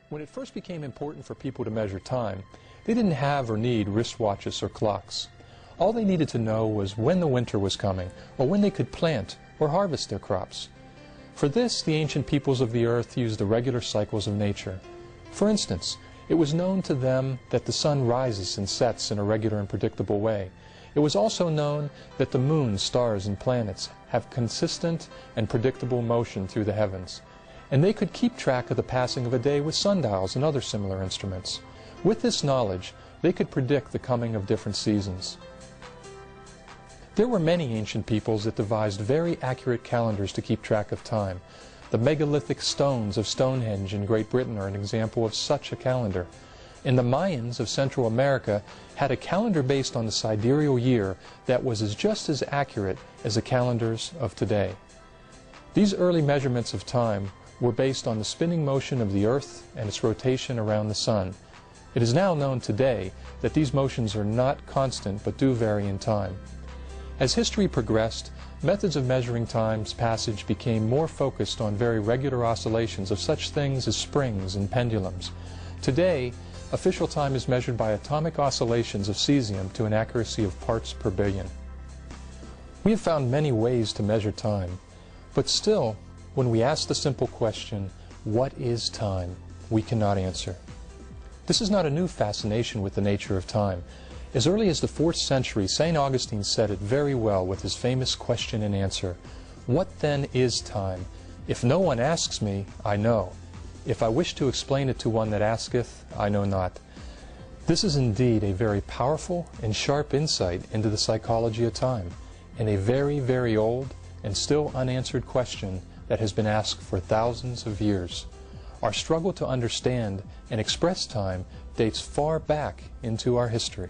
When it first became important for people to measure time, they didn't have or need wristwatches or clocks. All they needed to know was when the winter was coming, or when they could plant or harvest their crops. For this, the ancient peoples of the earth used the regular cycles of nature. For instance, it was known to them that the sun rises and sets in a regular and predictable way. It was also known that the moon, stars, and planets have consistent and predictable motion through the heavens. And they could keep track of the passing of a day with sundials and other similar instruments. With this knowledge, they could predict the coming of different seasons. There were many ancient peoples that devised very accurate calendars to keep track of time. The megalithic stones of Stonehenge in Great Britain are an example of such a calendar. And the Mayans of Central America had a calendar based on the sidereal year that was just as accurate as the calendars of today. These early measurements of time were based on the spinning motion of the Earth and its rotation around the Sun. It is now known today that these motions are not constant but do vary in time. As history progressed, methods of measuring time's passage became more focused on very regular oscillations of such things as springs and pendulums. Today, official time is measured by atomic oscillations of cesium to an accuracy of parts per billion. We have found many ways to measure time, but still, when we ask the simple question, what is time, we cannot answer. This is not a new fascination with the nature of time. As early as the 4th century, St. Augustine said it very well with his famous question and answer, "What then is time? If no one asks me, I know. If I wish to explain it to one that asketh, I know not." This is indeed a very powerful and sharp insight into the psychology of time, and a very, very old and still unanswered question that has been asked for thousands of years. Our struggle to understand and express time dates far back into our history.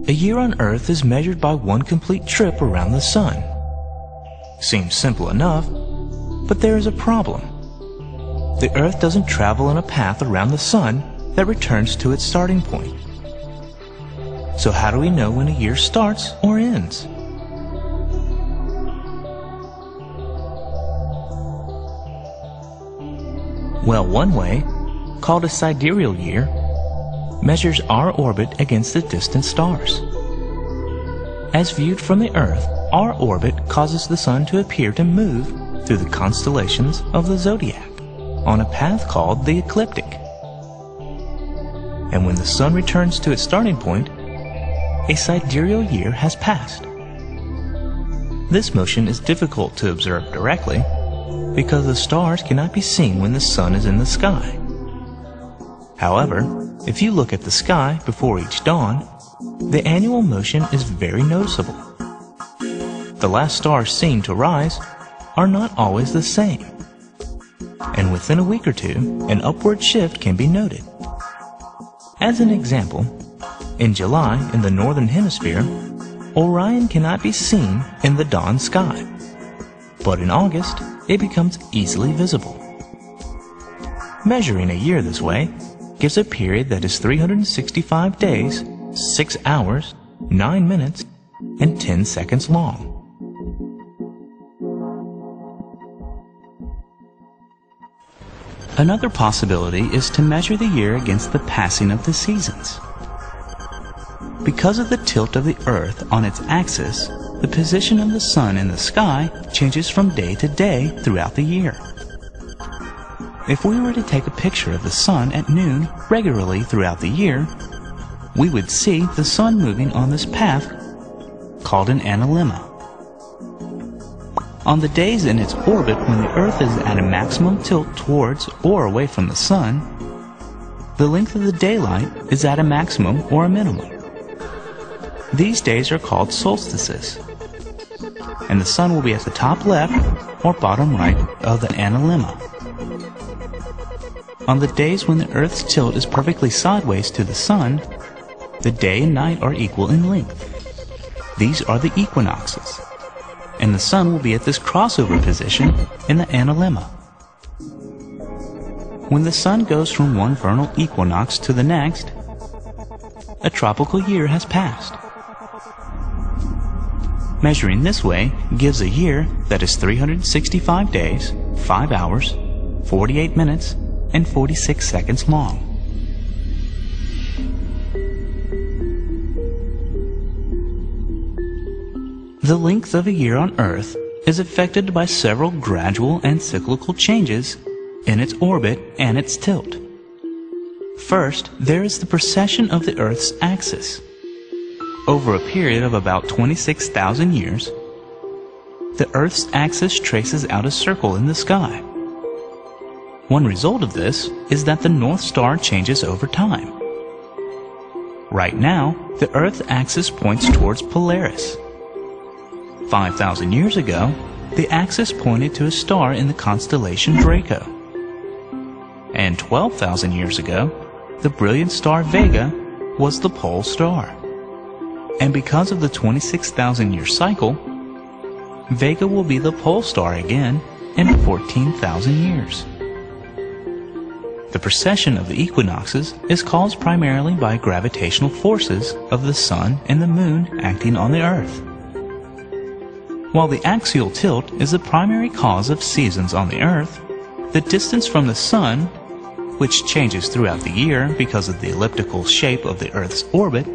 A year on Earth is measured by one complete trip around the Sun. Seems simple enough, but there is a problem. the Earth doesn't travel in a path around the Sun that returns to its starting point. So how do we know when a year starts or ends? Well, one way, called a sidereal year, measures our orbit against the distant stars. As viewed from the Earth, our orbit causes the Sun to appear to move through the constellations of the zodiac on a path called the ecliptic. And when the Sun returns to its starting point, a sidereal year has passed. This motion is difficult to observe directly because the stars cannot be seen when the Sun is in the sky. However, if you look at the sky before each dawn, the annual motion is very noticeable. The last stars seen to rise are not always the same, and within a week or two, an upward shift can be noted. As an example, in July in the northern hemisphere, Orion cannot be seen in the dawn sky, but in August it becomes easily visible. Measuring a year this way gives a period that is 365 days, 6 hours, 9 minutes, and 10 seconds long. Another possibility is to measure the year against the passing of the seasons. Because of the tilt of the Earth on its axis, the position of the Sun in the sky changes from day to day throughout the year. If we were to take a picture of the Sun at noon regularly throughout the year, we would see the Sun moving on this path called an analemma. On the days in its orbit when the Earth is at a maximum tilt towards or away from the Sun, the length of the daylight is at a maximum or a minimum. These days are called solstices, and the Sun will be at the top left or bottom right of the analemma. On the days when the Earth's tilt is perfectly sideways to the Sun, the day and night are equal in length. These are the equinoxes, and the Sun will be at this crossover position in the analemma. When the Sun goes from one vernal equinox to the next, a tropical year has passed. Measuring this way gives a year that is 365 days, 5 hours, 48 minutes, and 46 seconds long. The length of a year on Earth is affected by several gradual and cyclical changes in its orbit and its tilt. First, there is the precession of the Earth's axis. Over a period of about 26,000 years, the Earth's axis traces out a circle in the sky. One result of this is that the North Star changes over time. Right now, the Earth's axis points towards Polaris. 5,000 years ago, the axis pointed to a star in the constellation Draco. And 12,000 years ago, the brilliant star Vega was the pole star. And because of the 26,000-year cycle, Vega will be the pole star again in 14,000 years. The precession of the equinoxes is caused primarily by gravitational forces of the Sun and the Moon acting on the Earth. While the axial tilt is the primary cause of seasons on the Earth, the distance from the Sun, which changes throughout the year because of the elliptical shape of the Earth's orbit,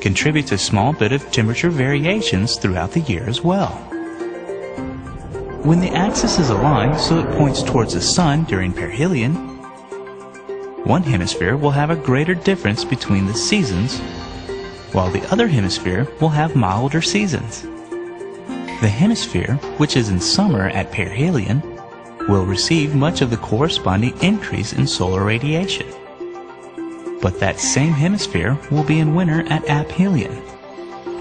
contributes a small bit of temperature variations throughout the year as well. When the axis is aligned so it points towards the Sun during perihelion, one hemisphere will have a greater difference between the seasons, while the other hemisphere will have milder seasons. The hemisphere, which is in summer at perihelion, will receive much of the corresponding increase in solar radiation. But that same hemisphere will be in winter at aphelion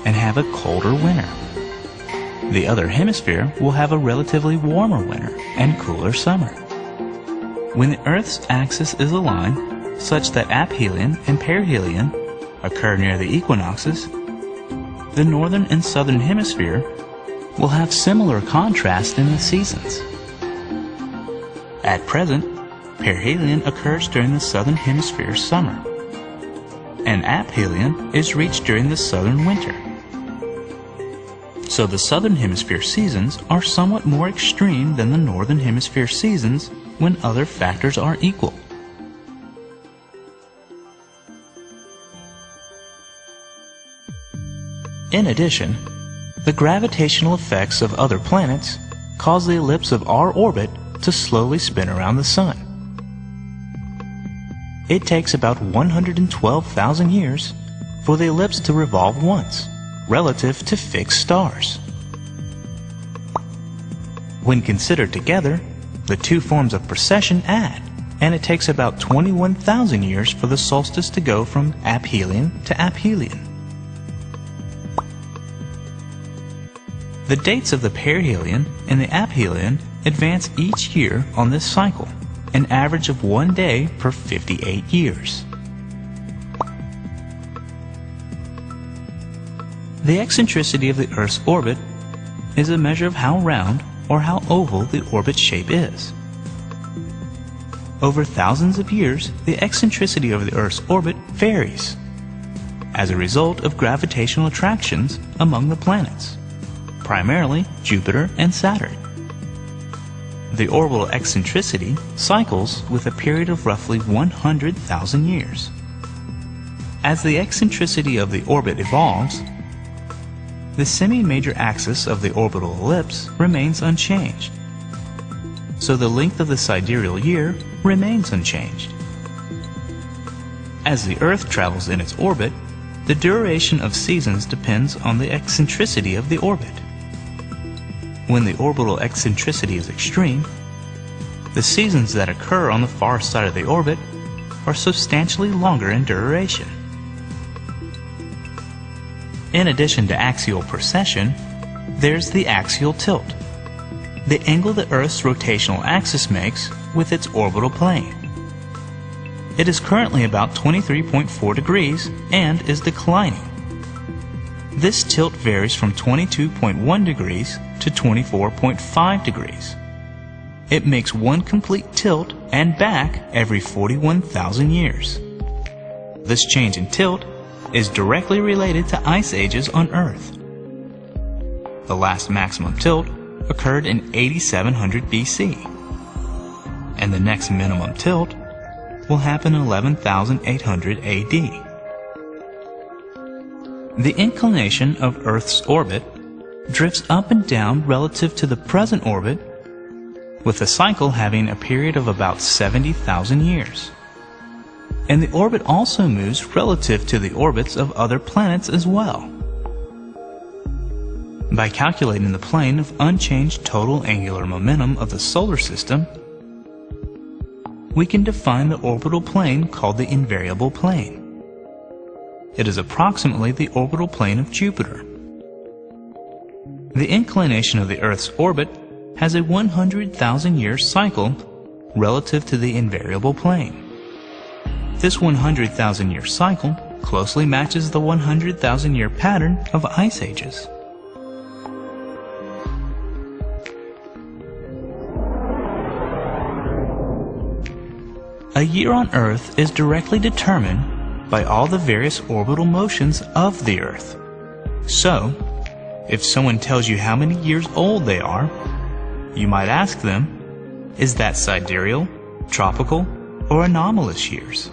and have a colder winter. The other hemisphere will have a relatively warmer winter and cooler summer. When the Earth's axis is aligned such that aphelion and perihelion occur near the equinoxes, the northern and southern hemisphere will have similar contrast in the seasons. At present, perihelion occurs during the southern hemisphere summer, and aphelion is reached during the southern winter. So the southern hemisphere seasons are somewhat more extreme than the northern hemisphere seasons when other factors are equal. In addition, the gravitational effects of other planets cause the ellipse of our orbit to slowly spin around the Sun. It takes about 112,000 years for the ellipse to revolve once, relative to fixed stars. When considered together, the two forms of precession add, and it takes about 21,000 years for the solstice to go from aphelion to aphelion. The dates of the perihelion and the aphelion advance each year on this cycle, an average of 1 day per 58 years. The eccentricity of the Earth's orbit is a measure of how round or how oval the orbit shape is. Over thousands of years, the eccentricity of the Earth's orbit varies as a result of gravitational attractions among the planets, primarily Jupiter and Saturn. The orbital eccentricity cycles with a period of roughly 100,000 years. As the eccentricity of the orbit evolves, the semi-major axis of the orbital ellipse remains unchanged, so the length of the sidereal year remains unchanged. As the Earth travels in its orbit, the duration of seasons depends on the eccentricity of the orbit. When the orbital eccentricity is extreme, the seasons that occur on the far side of the orbit are substantially longer in duration. In addition to axial precession, there's the axial tilt, the angle the Earth's rotational axis makes with its orbital plane. It is currently about 23.4 degrees and is declining. This tilt varies from 22.1 degrees to 24.5 degrees. It makes one complete tilt and back every 41,000 years. This change in tilt is directly related to ice ages on Earth. The last maximum tilt occurred in 8700 BC, and the next minimum tilt will happen in 11,800 AD. The inclination of Earth's orbit drifts up and down relative to the present orbit, with the cycle having a period of about 70,000 years. And the orbit also moves relative to the orbits of other planets as well. By calculating the plane of unchanged total angular momentum of the solar system, we can define the orbital plane called the invariable plane. It is approximately the orbital plane of Jupiter. The inclination of the Earth's orbit has a 100,000-year cycle relative to the invariable plane. This 100,000-year cycle closely matches the 100,000-year pattern of ice ages. A year on Earth is directly determined by all the various orbital motions of the Earth. So, if someone tells you how many years old they are, you might ask them, is that sidereal, tropical, or anomalous years?